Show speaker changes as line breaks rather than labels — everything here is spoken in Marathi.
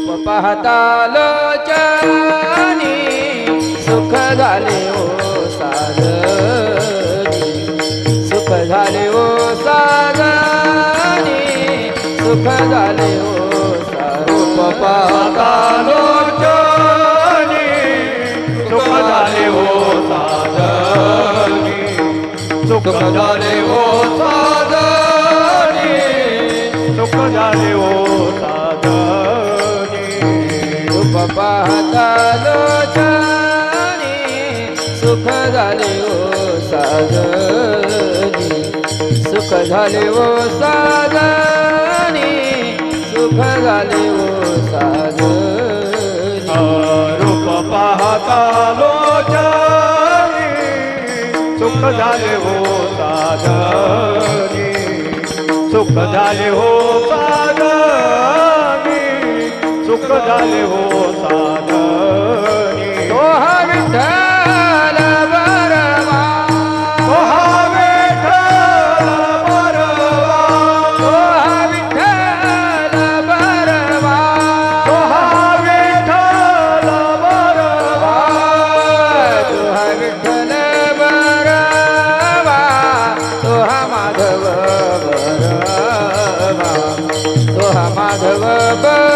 पाहता लोचनी सुख झाले ओ साजनी सुख झाले ओ साजनी सुख झाले ओ
रूप पाहता लोचनी सुख झाले हो साजनी सुख झाले हो साजनी सुख झाले हो साजनी
रूप पाहता लोचनी सुख झाले ओ साजनी सुख झाले ओ साजनी सुख झाले ओ साजनी
रूप पाहता लोचनी सुख झाले हो साजनी सुख झाले हो साजनी सुख झाले हो साजनी
तो हा विठ्ठल बरवा
तो हा विठ्ठल बरवा
तो हा विठ्ठल बरवा
तो हा विठ्ठल बरवा
तो हा विठ्ठल बरवा तो हा माधव बरवा तो हा माधव बरवा